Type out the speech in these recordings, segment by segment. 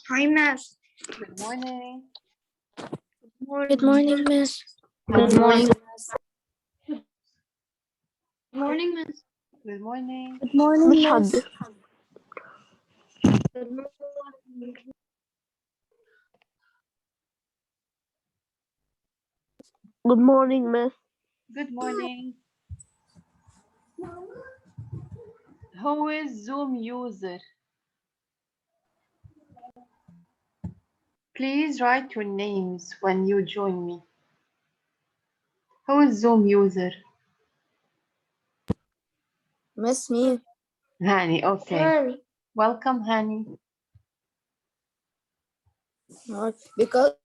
Hi, Miss. Good morning. Good morning, Miss. Good morning. Good morning, Miss. Good morning. Good morning, Miss. Good morning. Good morning, Miss. Good morning. Who is Zoom user? Please write your names when you join me. Who is Zoom user? Miss me. Hani, okay. Sorry. Welcome, Hani. Because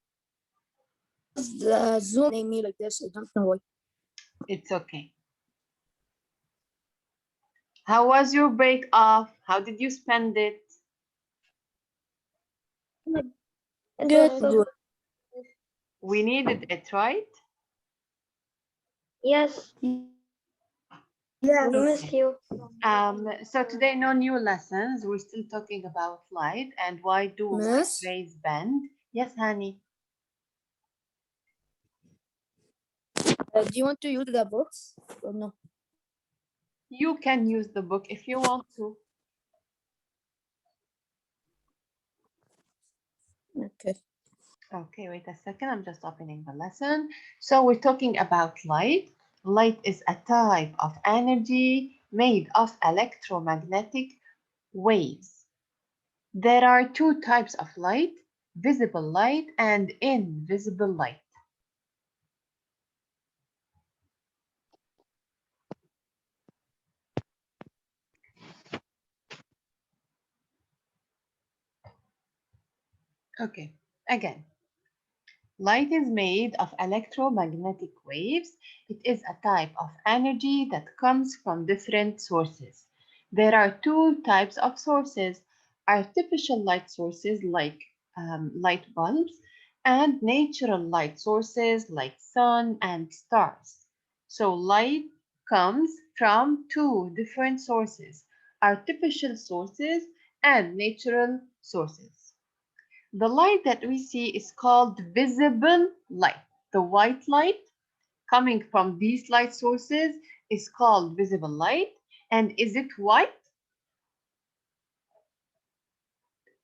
the Zoom named me like this. I don't know why. It's okay. How was your break off? How did you spend it? Good. We needed it, right? Yes. Yes. We miss you. So today, no new lessons. We're still talking about light and why do light Miss? rays bend. Yes, Hani. Do you want to use the books or no? You can use the book if you want to. Okay. Okay, wait a second. I'm just opening the lesson. So we're talking about light. Light is a type of energy made of electromagnetic waves. There are two types of light, visible light and invisible light. Okay, again. Light is made of electromagnetic waves. It is a type of energy that comes from different sources. There are two types of sources, artificial light sources like light bulbs and natural light sources like sun and stars. So light comes from two different sources, artificial sources and natural sources. The light that we see is called visible light. The white light coming from these light sources is called visible light. And is it white?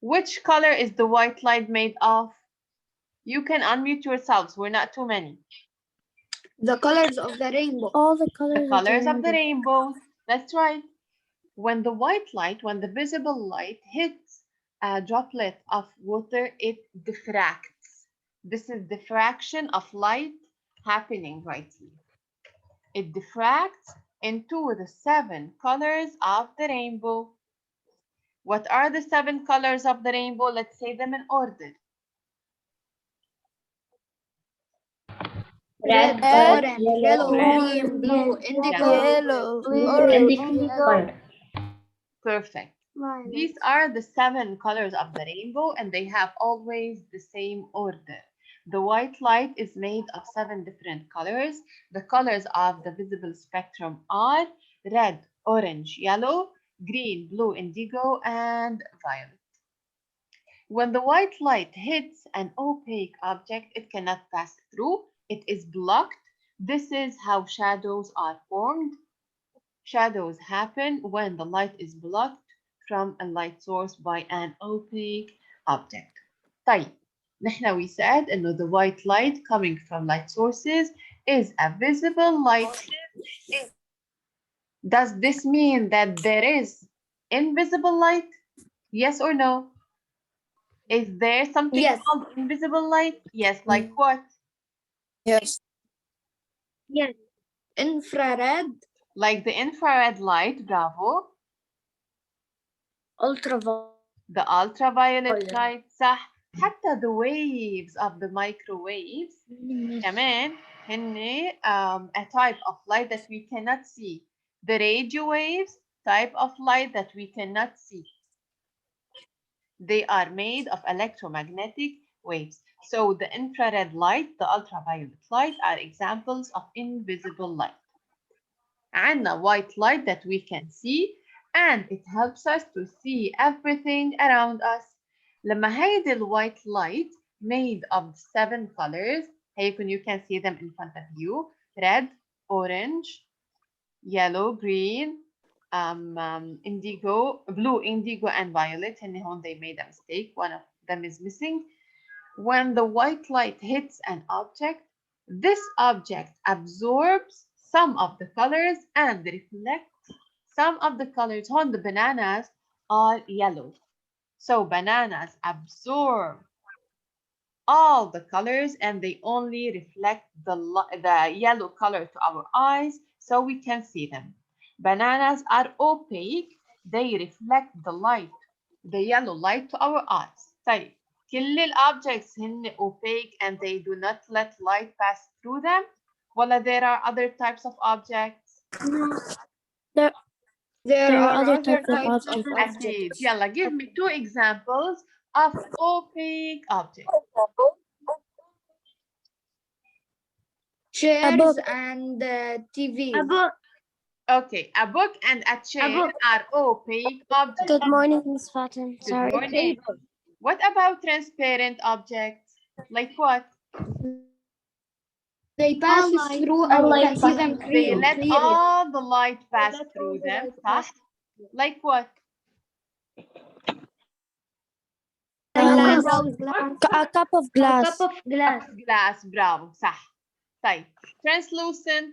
Which color is the white light made of? You can unmute yourselves. We're not too many. The colors of the rainbow. All the The colors of the rainbow. That's right. When the white light, when the visible light hits a droplet of water, it diffracts. This is diffraction of light happening right here. It diffracts into the 7 colors of the rainbow. What are the 7 colors of the rainbow? Let's say them in order. Red, orange, yellow, green, blue, indigo, Yellow, orange, perfect. These are the 7 colors of the rainbow and they have always the same order. The white light is made of 7 different colors. The colors of the visible spectrum are red, orange, yellow, green, blue, indigo, and violet. When the white light hits an opaque object, it cannot pass through. It is blocked. This is how shadows are formed. Shadows happen when the light is blocked from a light source by an opaque object. طيب, نحن we said إنه the white light coming from light sources is a visible light. Does this mean that there is invisible light? Yes or no? Is there something Yes. called invisible light? Yes, like what? Yes. Yes. Infrared. Like the infrared light, bravo. Ultraviolet. The ultraviolet light, صح. حتى the waves of the microwaves كمان هن a type of light that we cannot see. The radio waves, type of light that we cannot see. They are made of electromagnetic waves. So the infrared light, the ultraviolet light are examples of invisible light. عندنا white light that we can see and it helps us to see everything around us. لما هيدي الوايت light made of 7 colors, you can see them in front of you: red, orange, yellow, green, indigo, blue, indigo, and violet. And they made a mistake. One of them is missing. When the white light hits an object, this object absorbs some of the colors and reflects some of the colors. On the bananas are yellow. So bananas absorb all the colors and they only reflect the yellow color to our eyes so we can see them. Bananas are opaque. They reflect the light, the yellow light to our eyes. طيب كل الobjects هن opaque and they do not let light pass through them. ولا there are other types of objects? There are other types of objects. أكيد. يلا give me 2 examples of opaque objects. Chairs and TVs. A book. Okay, a book and a chair are opaque objects. Good morning, Miss Fatim. Good morning. What about transparent objects? Like what? They pass through and you can see them They clearly. let all the light pass through them. صح? Like what? A cup of glass. Glass, bravo, صح. طيب, translucent.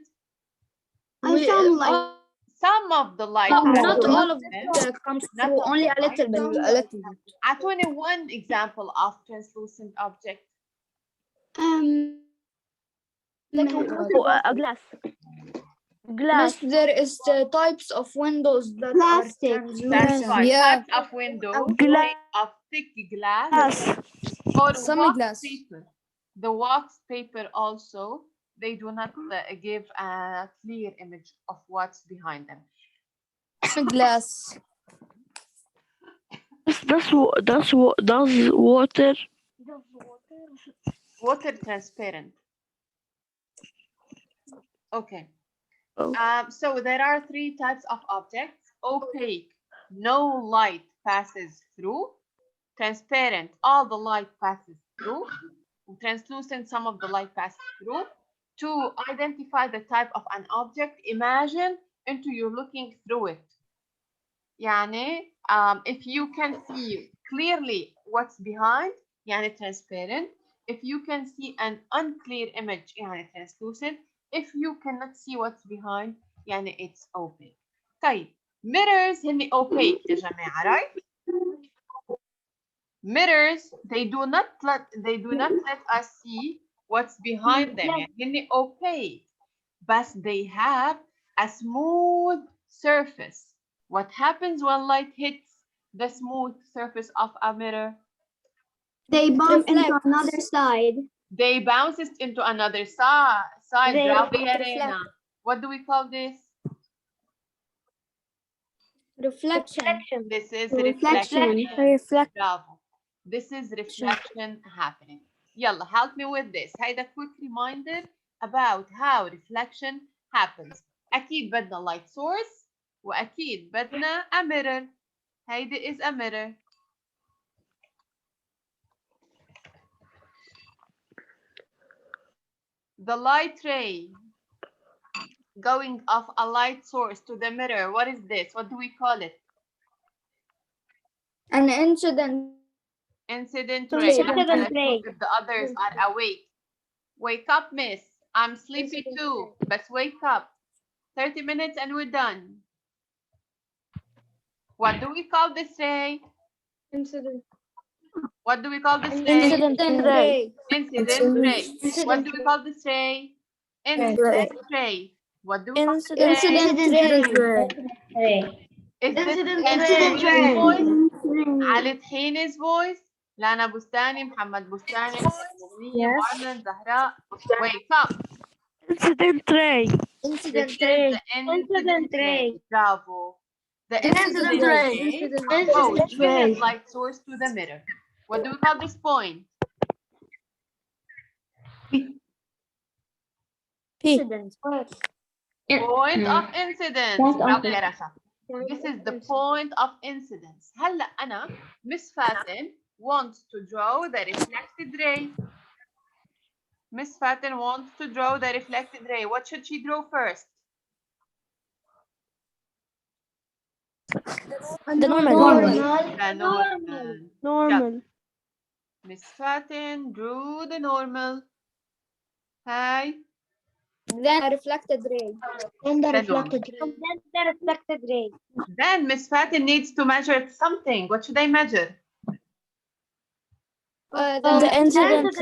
Some of the light Not passes all of through it comes Not through, all only of a little bit. it. A little bit. أعطوني one example of translucent object. A glass. Yes, there is types of windows that Plastic. are That's translucent. right. Yeah. Types of windows Glass. made of thick glass or Some wax glass. paper. The wax paper also, they do not give a clear image of what's behind them. Glass. Does water? Water transparent. Okay. Oh. So there are 3 types of objects: opaque, no light passes through; transparent, all the light passes through; translucent, some of the light passes through. To identify the type of an object, imagine you're looking through it. يعني if you can see clearly what's behind, يعني transparent. If you can see an unclear image, يعني translucent. If you cannot see what's behind, يعني it's opaque. طيب, mirrors هن opaque يا جماعة, right? Mirrors, they do not let us see what's behind them. يعني هن opaque, but they have a smooth surface. What happens when light hits the smooth surface of a mirror? They bump into another side. They bounces into another side. They Bravo, reflect. Arena. What do we call this? Reflection. This is Reflection. reflection. Bravo. This is reflection happening. يلا, help me with this. هيدا quick reminder about how reflection happens. أكيد بدنا light source وأكيد بدنا a mirror. هيدا is a mirror. The light ray going off a light source to the mirror. What is this? What do we call it? An incident. Incident ray. Incident ray. If the others are awake. Wake up, miss. I'm sleepy too. But wake up. 30 minutes and we're done. What do we call this ray? Incident. What do we call this ray? Incident ray. Incident ray. What do we call this ray? Incident ray. What do we call this ray? Incident ray. Is this Incident ray. voice? علي طحين's voice? لانا بستاني, محمد بستاني, مغنية, معلن, زهراء. Wake up. Incident ray. This is the incident ray. Bravo. The incident ray goes with light source to the mirror. What do we call this point? Incident. Point of incidence. برافو يا رشا. This is the point of incidence. هلا أنا Miss فاتن wants to draw the reflected ray. Miss Fatin wants to draw the reflected ray. What should she draw first? The normal. Miss Fatin drew the normal. Hi. Then a reflected ray. Then Miss Fatin needs to measure something. What should I measure? The incident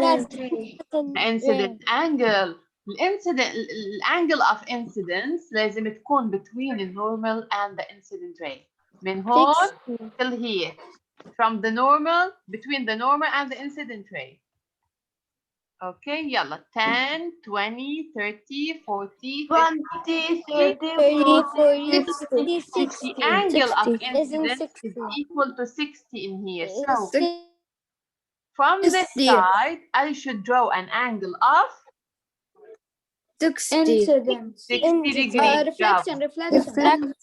The incident angle. الانجل of incidence لازم تكون between the normal and the incident ray. من هون till here. From the normal, between the normal and the incident ray. Okay, يلا 10, 20, 30, 40, 50, 60. The angle of incidence is equal to 60 in here. So from this side, I should draw an angle of 60 degrees. reflection.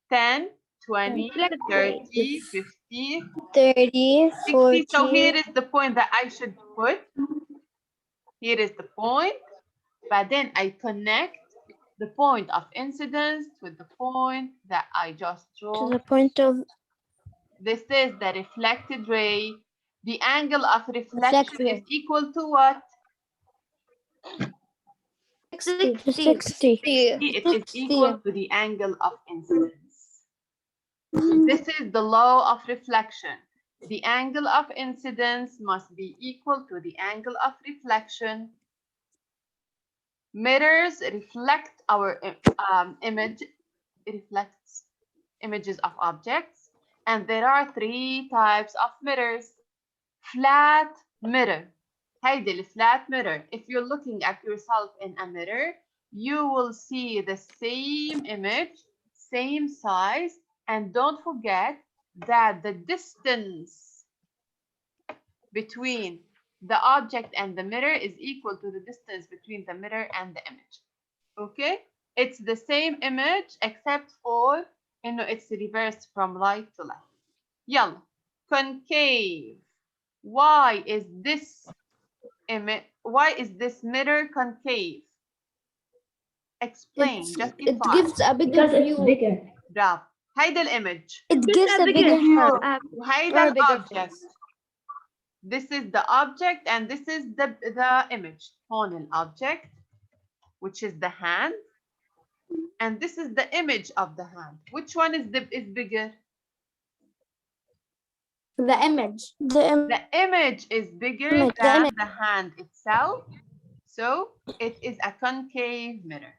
10, 20, 30, 50, 30, 60. So here is the point that I should put. Here is the point. But then I connect the point of incidence with the point that I just drew. to the point of This is the reflected ray. The angle of reflection is equal to what? 60. It is equal to the angle of incidence. This is the law of reflection. The angle of incidence must be equal to the angle of reflection. Mirrors reflect our image. It reflects images of objects. And there are 3 types of mirrors. Flat mirror. هيدي الفlat mirror. If you're looking at yourself in a mirror, you will see the same image, same size, and don't forget that the distance between the object and the mirror is equal to the distance between the mirror and the image. Okay? It's the same image except for it's reversed from right to left. يلا. Concave. Why is this mirror concave? Explain. Justify. It gives a bigger view. برافو. هيدا الإيمج. it gives a bigger view. وهيدا الأوبجكت. This is the object and this is the image. هون الأوبجكت, which is the hand, and this is the image of the hand. Which one is bigger? The image. The image is bigger than the hand itself, so it is a concave mirror.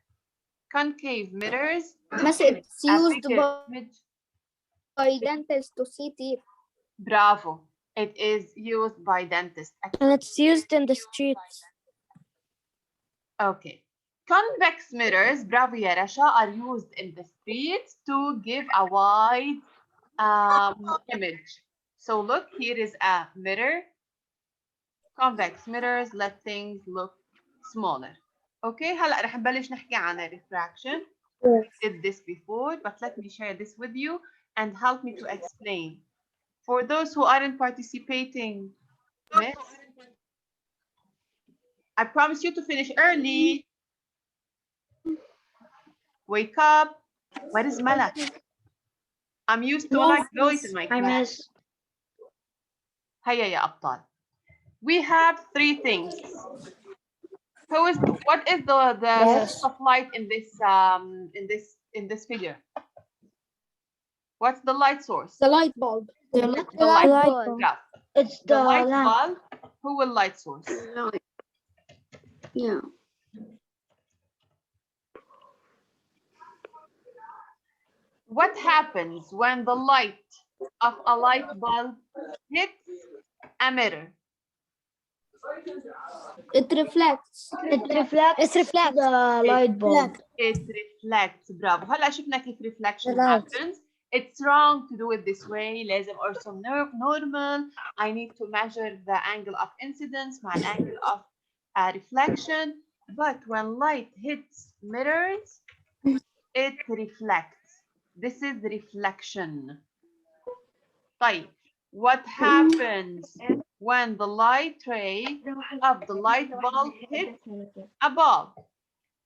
Concave mirrors. It's used by dentists to see teeth. Bravo. It is used by dentists. And it's used in the streets. Okay. Convex mirrors, bravo ya Rasha, are used in the streets to give a wide image. So look, here is a mirror. Convex mirrors let things look smaller. Okay, هلا رح نبلش نحكي عن refraction. Did this before, but let me share this with you and help me to explain. For those who aren't participating, miss, I promise you to finish early. Wake up. Where is Malak? I'm used to like noise in my class. Hiya ya Abtal. We have 3 things. What is the source of light in this figure? What's the light source? The light bulb. The light bulb. Yeah. It's The light bulb. Who will light source? Yeah. What happens when the light of a light bulb hits a mirror? It reflects. It reflects the light bulb. It reflects. Bravo. هلا شفنا كيف reflection happens. It's wrong to do it this way. لازم أرسم normal. I need to measure the angle of incidence مع angle of reflection. But when light hits mirrors, it reflects. This is reflection. طيب. What happens when the light ray of the light bulb hits a bulb?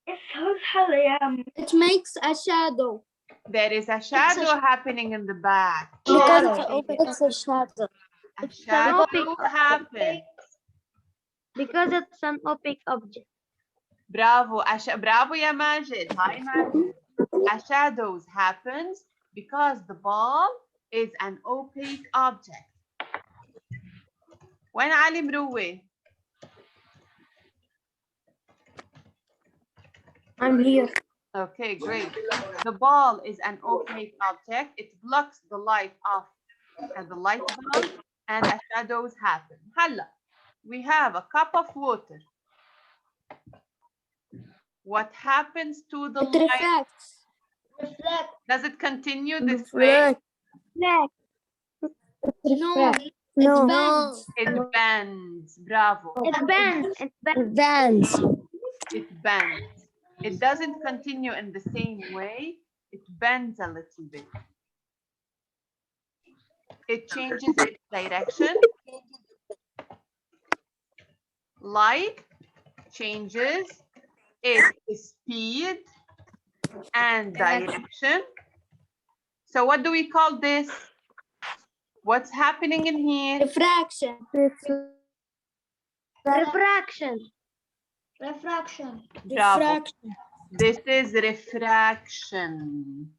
It makes a shadow. There is a shadow happening in the back. Because it's a shadow. A shadow happens. Because it's an opaque object. Bravo, bravo يا ماجد. Hi ماجد. A shadow happens because the bulb is an opaque object. وين علي مروي؟ I'm here. Okay, great. The ball is an opaque object. It blocks the light off at the light bulb and a shadows happen. هلا, we have a cup of water. What happens to the It light? refracts. Does it continue this way? No. No. It bends. Bravo. It bends. It bends. Bends. It bends. It doesn't continue in the same way. It bends a little bit. It changes its direction. Light changes its speed and direction. So what do we call this? What's happening in here? Refraction. Refraction. Bravo. This is refraction.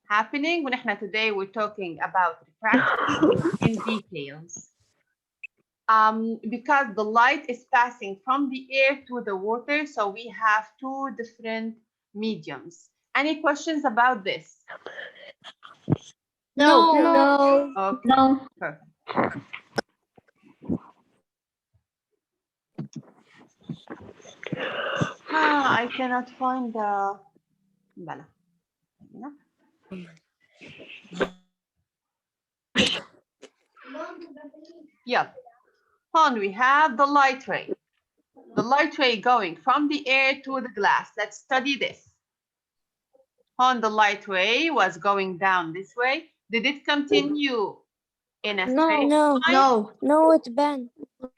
Happening when today we're talking about refraction in details. Because the light is passing from the air to the water, so we have two different mediums. Any questions about this? No. Okay. No. Perfect. I cannot find the Bala. Yep. On we have the light ray. The light ray going from the air to the glass. Let's study this. On the light ray was going down this way. Did it continue in a straight line? No, it bends.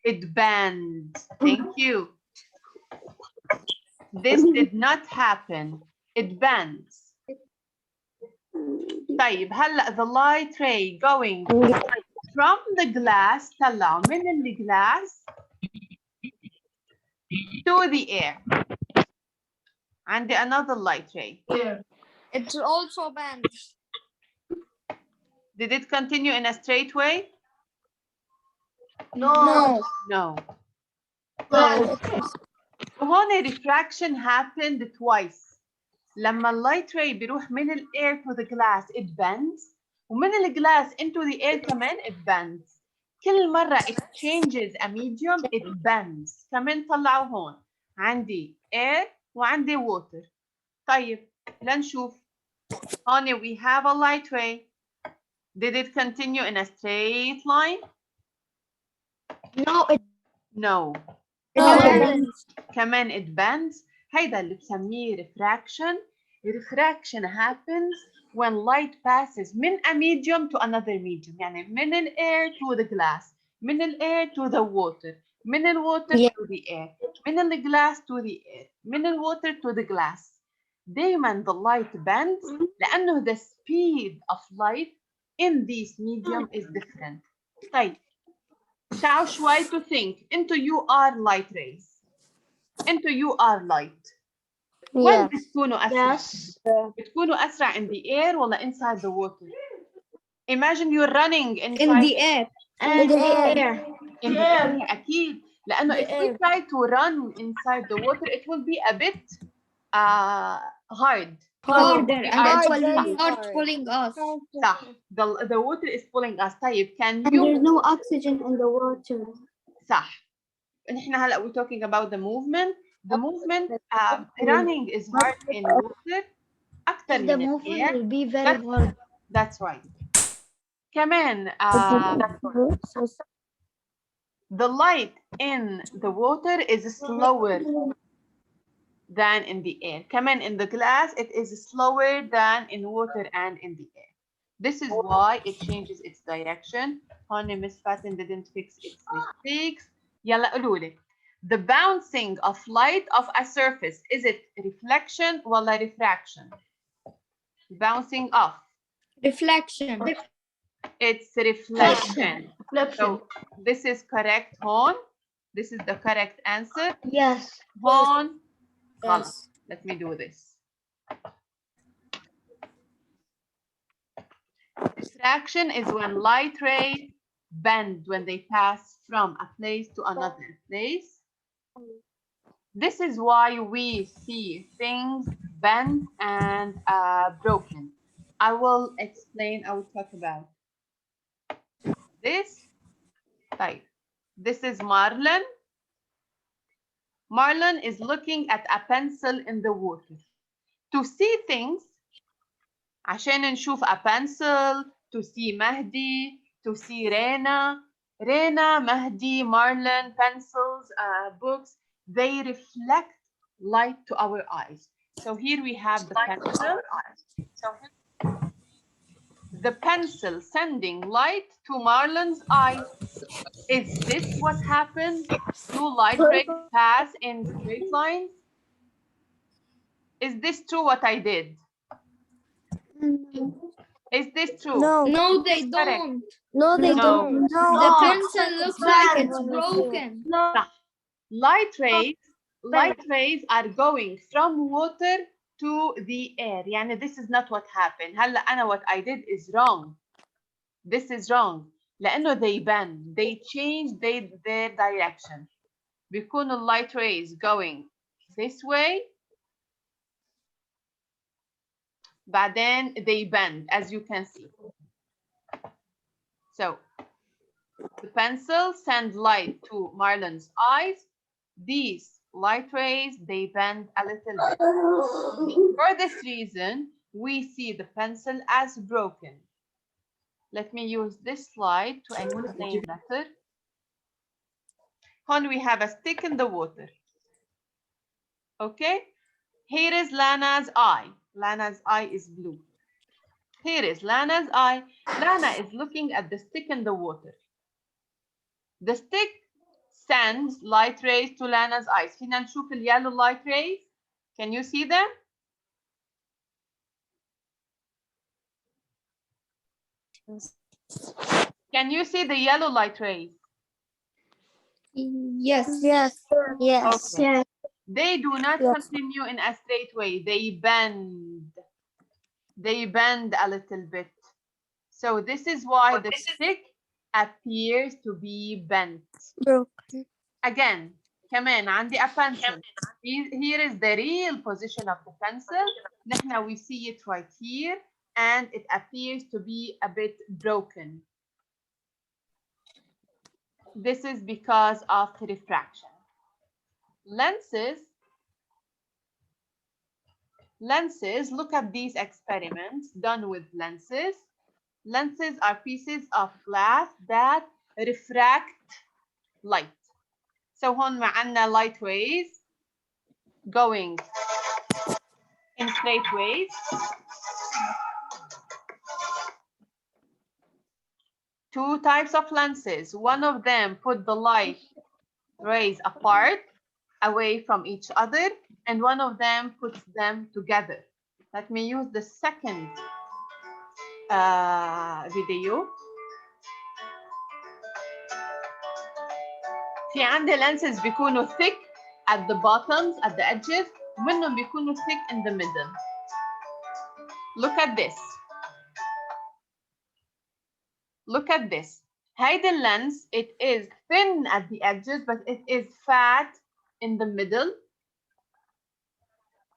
It bends. Thank you. This did not happen. It bends. طيب هلا the light ray going from the glass طلع من الجلاس to the air. عندي another light ray. It also bends. Did it continue in a straight way? No. No. وهون refraction happened twice. لما اللايت راي بيروح من الاير to the glass it bends ومن الجلاس into the air كمان it bends. كل مرة it changes a medium it bends. كمان طلعوا هون عندي air وعندي water. طيب لنشوف. هون we have a light ray. Did it continue in a straight line? No. كمان it bends. هيدا اللي بسميه refraction. Refraction happens when light passes من a medium to another medium. يعني من ال air to the glass. من ال air to the water. من ال water to the air. من ال glass to the air. من ال water to the glass. دايما the light bends لأنه the speed of light in this medium is different. طيب تعالوا شوي to think. انتو you are light rays. انتو you are light. وين بتكونوا أسرع؟ بتكونوا أسرع in the air ولا inside the water? Imagine you're running inside In the air. In the air. in the air أكيد. لأنه if we try to run inside the water it will be a bit hard. Harder and it will start pulling us. صح. The water is pulling us. طيب can And you there's no oxygen in the water. صح. نحن هلا we're talking about the movement. The movement running is hard in water أكثر The من movement air. will be very hard. That's right. كمان the light in the water is slower than in the air. كمان in the glass it is slower than in water and in the air. This is why it changes its direction. هون Miss Fatin didn't fix its mistakes. يلا قولوا لي. The bouncing of light of a surface, is it reflection ولا refraction? Bouncing off. Reflection. It's reflection. So this is correct هون. This is the correct answer. Yes. هون غلط. Yes. Let me do this. Refraction is when light rays bend when they pass from a place to another place. This is why we see things bent and broken. I will explain, I will talk about this. Right. This is Marlon. Marlon is looking at a pencil in the water. To see things, عشان نشوف a pencil, to see Mahdi, to see Rena, Mahdi, Marlon, pencils, books, they reflect light to our eyes. So here we have the pencil. The pencil sending light to Marlon's eye. Is this what happens? Do light rays pass in straight lines? Is this true what I did? Is this true? No, they Correct. don't. No, they No. don't. The pencil looks like it's broken. Light rays are going from water to the air. يعني this is not what happened. هلا أنا what I did is wrong. This is wrong. لأنه they bend, they change their direction. بيكون light rays going this way. بعدين they bend, as you can see. So the pencil sends light to Marlon's eyes. These light rays, they bend a little bit. For this reason, we see the pencil as broken. Let me use this slide to explain better. Here we have a stick in the water. Okay? Here is Lana's eye. Lana's eye is blue. Here is Lana's eye. Lana is looking at the stick in the water. The stick sends light rays to Lana's eyes. فينا نشوف yellow light rays? Can you see them? Can you see the yellow light rays? Yes. Okay. Yes. They do not continue in a straight way. They bend. They bend a little bit. So this is why the stick appears to be bent. Broken. Again, كمان عندي a pencil. Here is the real position of the pencil. نحن we see it right here and it appears to be a bit broken. This is because of refraction. Lenses, look at these experiments done with lenses. Lenses are pieces of glass that refract light. So هون معنا light rays going in straight ways. Two types of lenses. One of them put the light rays apart, away from each other, and one of them puts them together. Let me use the second video. في عندي lenses بيكونوا thick at the bottoms, at the edges, ومنهم بيكونوا thick in the middle. Look at this. Look at this. هيدا lens, it is thin at the edges, but it is fat in the middle.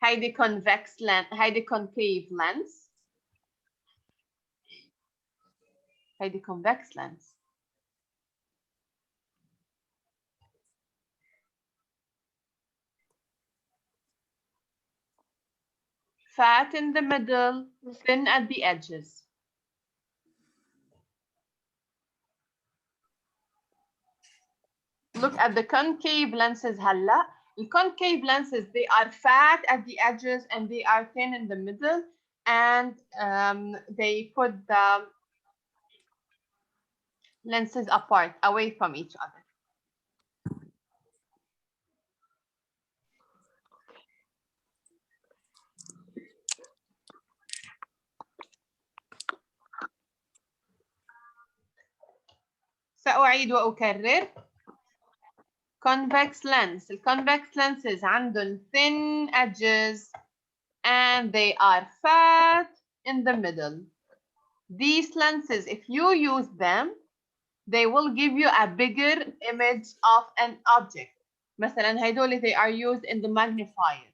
هيدي convex lens, هيدي concave lens. هيدي convex lens. Fat in the middle, thin at the edges. Look at the concave lenses هلا. The concave lenses, they are fat at the edges and they are thin in the middle. and they put the lenses apart, away from each other. سأعيد وأكرر. Convex lens. الconvex lenses عندهم thin edges and they are fat in the middle. These lenses, if you use them, they will give you a bigger image of an object. مثلا هيدول they are used in the magnifier.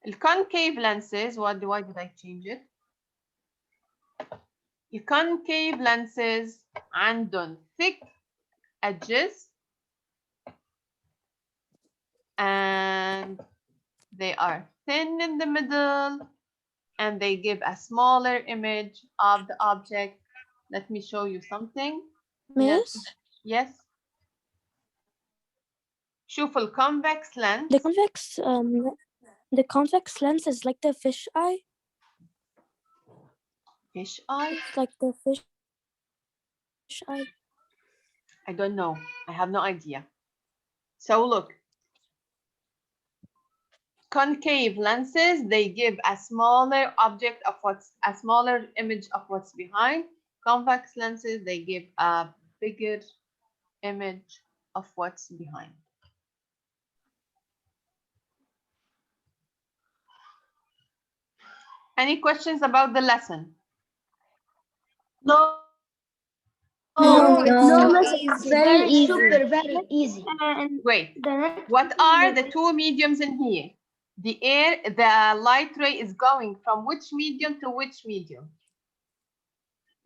The concave lenses, why did I change it? The concave lenses عندهم thick edges and they are thin in the middle and they give a smaller image of the object. Let me show you something. Miss, Yes. شوف الconvex lens. the convex lens is like the fish eye. Fish eye? It's like the fish eye. I don't know. I have no idea. So look. Concave lenses, they give a smaller object of a smaller image of what's behind. Convex lenses, they give a bigger image of what's behind. Any questions about the lesson? No. No, No, it's very easy. super, very easy. Great. What are the two mediums in here? The air, the light ray is going from which medium to which medium?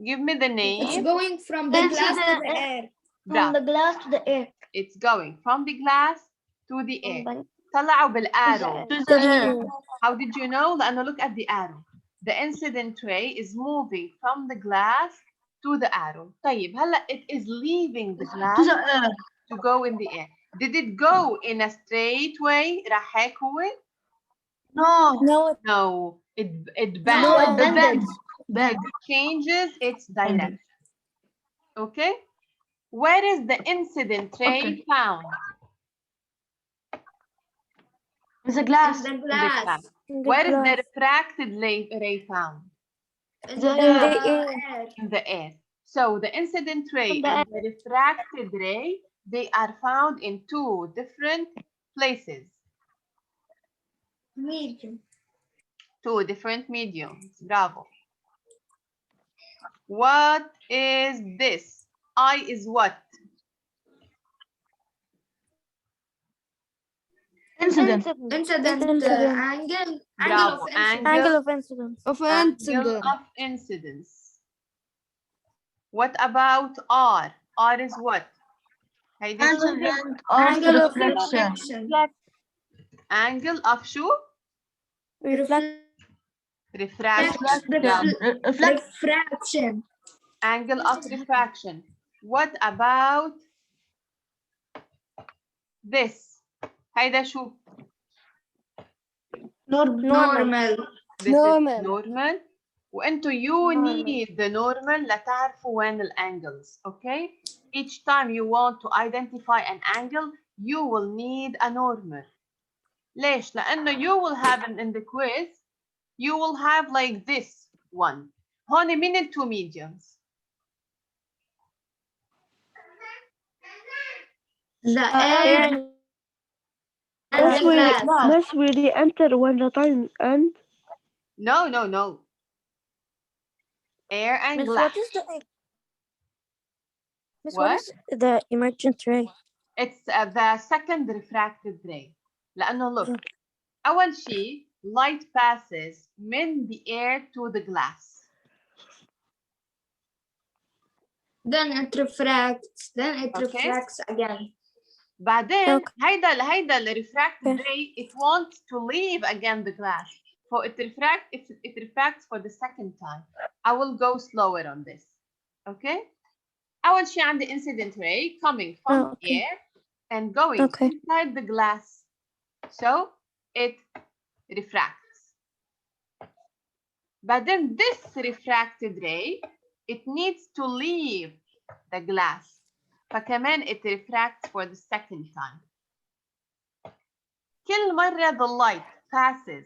Give me the name. It's going from the glass to the air. From the glass to the air. It's going from the glass to the air. طلعوا بالarrow. How did you know? لأنه look at the arrow. The incident ray is moving from the glass to the arrow. طيب هلا it is leaving the glass to go in the air. Did it go in a straight way? راح هيك هو؟ No. It bends. No, it bends. It changes its direction. Okay? Where is the incident ray found? It's a glass. The In the glass. glass. Where is the refracted ray found? The air. In the air. So the incident ray and the refracted ray, they are found in two different places. Medium. Two different mediums. Bravo. What is this? I is what? Incident. Angle. Bravo. Angle of incidence. Angle of incidence. What about R? R is what? Angle of reflection. Angle of شو? Refraction. Angle of refraction. What about this? هيدا شو؟ Normal. This is normal. وانتو you need the normal لتعرفوا وين الangles. Okay? Each time you want to identify an angle, you will need a normal. ليش؟ لأنه you will have in the quiz, you will have like this one. هون مين ال two mediums؟ The air. Must we enter when the time ends? No. Air and Miss, glass. what is the emergent ray? It's the second refracted ray. لأنه look, أول شيء light passes من the air to the glass. Then it refracts. Refracts again. بعدين هيدا refracted ray, it wants to leave again the glass. So it refracts for the second time. I will go slower on this. Okay? أول شيء عندي incident ray coming from the air and going inside the glass. So it refracts. بعدين this refracted ray it needs to leave the glass فكمان it refracts for the second time. كل مرة the light passes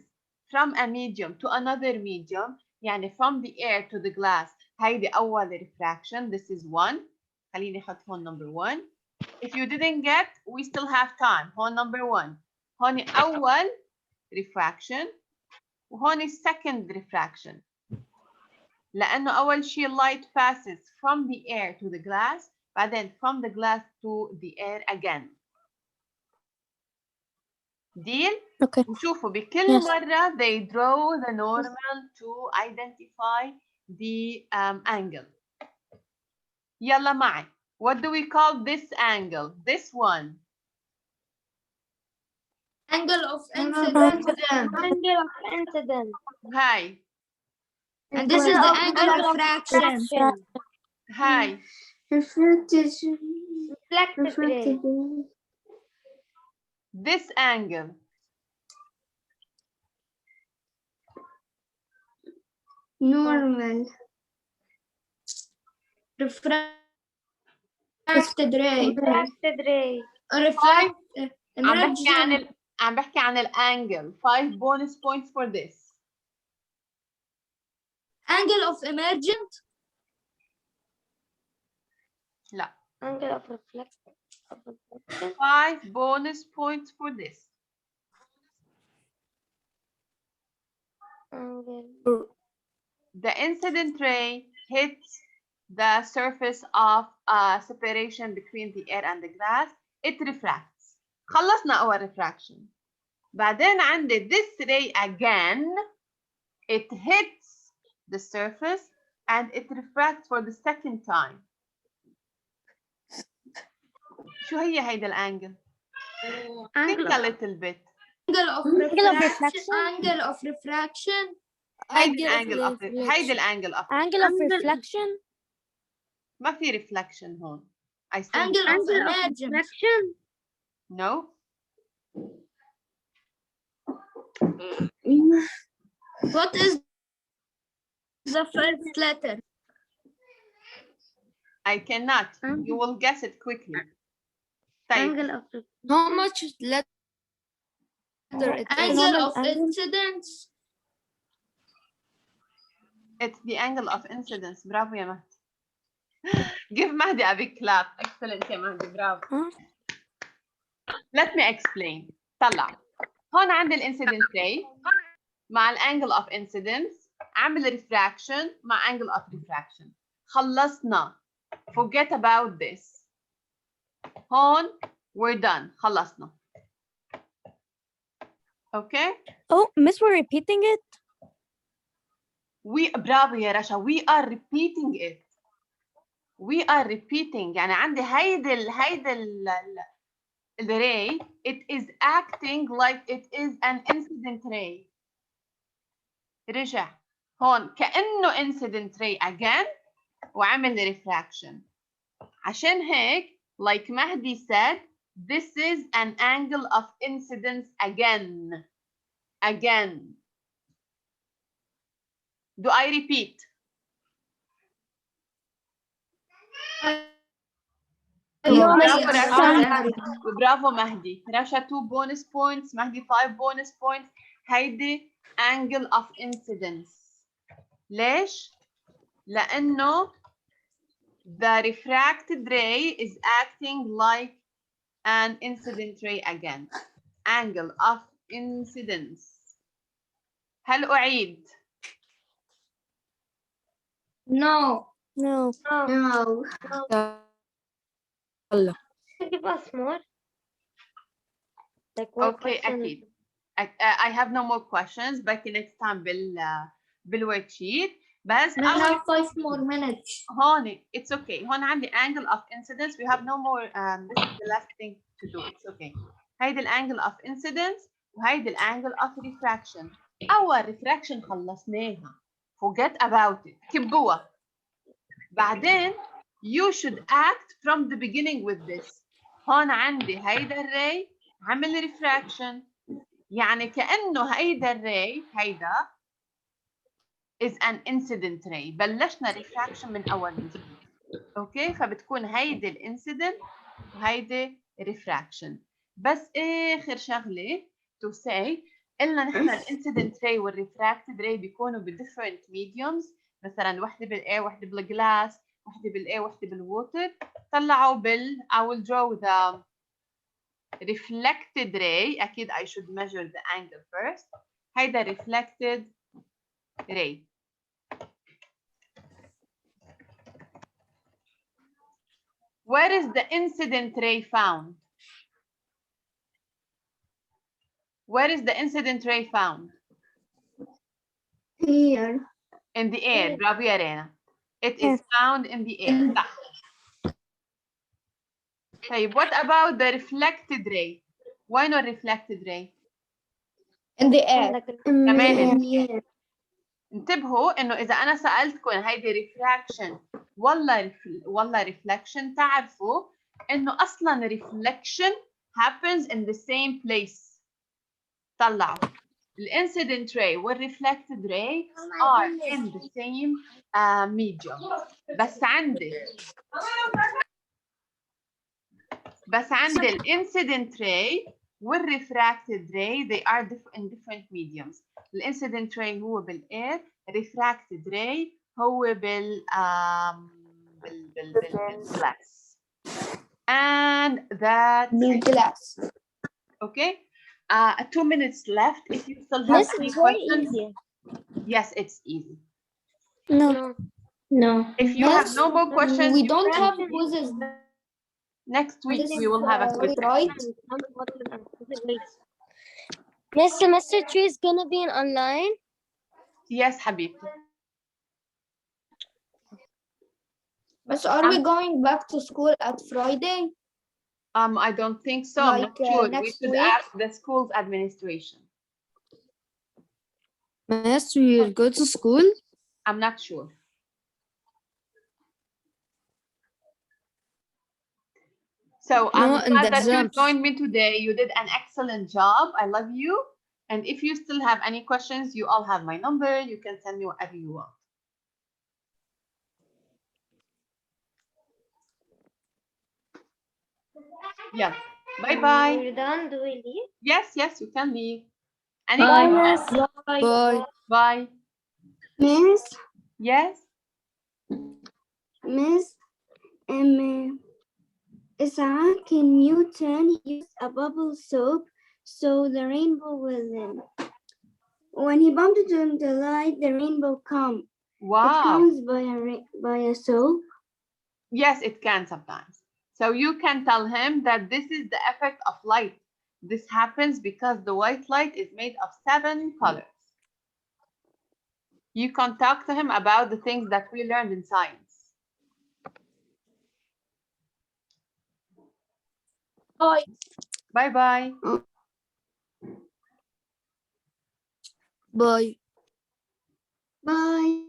from a medium to another medium يعني from the air to the glass هيدي أول refraction. This is one. خليني أحط هون number one. If you didn't get we still have time. هون number one. هون أول refraction وهون second refraction. لأنه أول شيء light passes from the air to the glass بعدين from the glass to the air again. deal. Okay. وشوفوا بكل Yes. مرة they draw the normal to identify the angle. يلا معي. What do we call this angle? This one. Angle of incidence. Angle of incidence. هاي. And this is the angle of refraction. هاي. Refracted Reflected ray. This angle. Normal. Refracted ray. Refracted ray. Reflect. عم بحكي عن الانجل. 5 bonus points for this. Angle of emergent. لا. Angle of reflection. 5 bonus points for this. The incident ray hits the surface of a separation between the air and the glass. It refracts. خلصنا أول refraction. بعدين عندي this ray again. It hits the surface and it refracts for the second time. شو هي هيدا الانجل؟ Think a little bit. Angle of refraction. Angle of refraction. هيدي الانجل of هيدي الانجل of Angle of reflection. ما في reflection هون. I still Angle of emergence. No. What is the first letter? I cannot. You will guess it quickly. طيب. How much letter? Angle of incidence. It's the angle of incidence. برافو يا مهدي. Give Mahdi a big clap. Excellent يا مهدي. برافو. Let me explain. طلع. هون عندي الانسيدنت ray مع الانجل of incidence عامل refraction مع angle of refraction. خلصنا. Forget about this. هون we're done. خلصنا. Okay? Oh, Miss, we're repeating it. برافو يا رشا. We are repeating it. We are repeating. يعني عندي the ray, it is acting like it is an incident ray. رجع هون كأنه incident ray again وعمل refraction. عشان هيك like Mahdi said, this is an angle of incidence again. Again. Do I repeat? برافو مهدي. رشا 2 bonus points. مهدي 5 bonus points. هيدي angle of incidence. ليش؟ لأنه the refracted ray is acting like an incident ray again. Angle of incidence. هل أعيد؟ No. No. Give us more. Like Okay, أكيد. I have no more questions. Back next time بالworksheet. بس We have 5 more minutes. هون it's okay. هون عندي angle of incidence. We have no more. This is the last thing to do. It's okay. هيدي الangle of incidence وهيدي الangle of refraction. أول refraction خلصناها. Forget about it. كبوها. بعدين you should act from the beginning with this. هون عندي هيدا الray عمل refraction. يعني كأنه هيدا الray هيدا is an incident ray. بلشنا refraction من أول وجديد. أوكي، فبتكون هيدي الانسيدنت وهيدي refraction. بس آخر شغلة to say قلنا نحن الانسيدنت ray والريفراكتد ray بيكونوا ب different mediums، مثلا وحدة بالاير، وحدة بالجلاس، وحدة بالاير، وحدة بالووتر. طلعوا I will draw the reflected ray. أكيد I should measure the angle first. هيدا reflected ray. Where is the incident ray found? Where is the incident ray found? Here. In the air. برافو يا رينا. It is found in the air. صح. طيب what about the reflected ray? Why not reflected ray? in the air. كمان in the Yeah. air. انتبهوا انه اذا انا سالتكم هيدي refraction ولا reflection، تعرفوا انه اصلا reflection happens in the same place. طلعوا الانسيدنت ray والreflected ray are in the same medium. بس عندي الانسيدنت ray والrefracted ray they are in different mediums. الانسيدنت ray هو بالاير، refracted ray هو بالglass. And that's بالجلاس. okay. 2 minutes left. If you still have any questions. Yes, it's easy. No. If you have no more questions, We you don't can have leave. quizzes. Next week we will have a quiz. Right? This semester 3 is gonna be online. Yes, حبيبتي. But are we going back to school at Friday? I don't think so. I'm not Like, sure. We next should week? ask the school's administration. Yes, we will go to school. I'm not sure. So I'm No, in glad the that you exams. joined me today. You did an excellent job. I love you. And if you still have any questions, you all have my number. You can send me whatever you want. Yeah. Bye bye. We're done. Do we leave? Yes, you can leave. Any Bye. questions? Bye. Bye. Miss, Yes. Isaac Newton used a bubble soap so the rainbow will end. When he bumped it into the light, the rainbow come. It Wow. comes by a soap. Yes, it can sometimes. So you can tell him that this is the effect of light. This happens because the white light is made of 7 colors. You can talk to him about the things that we learned in science. Bye. Bye-bye. Bye. Bye.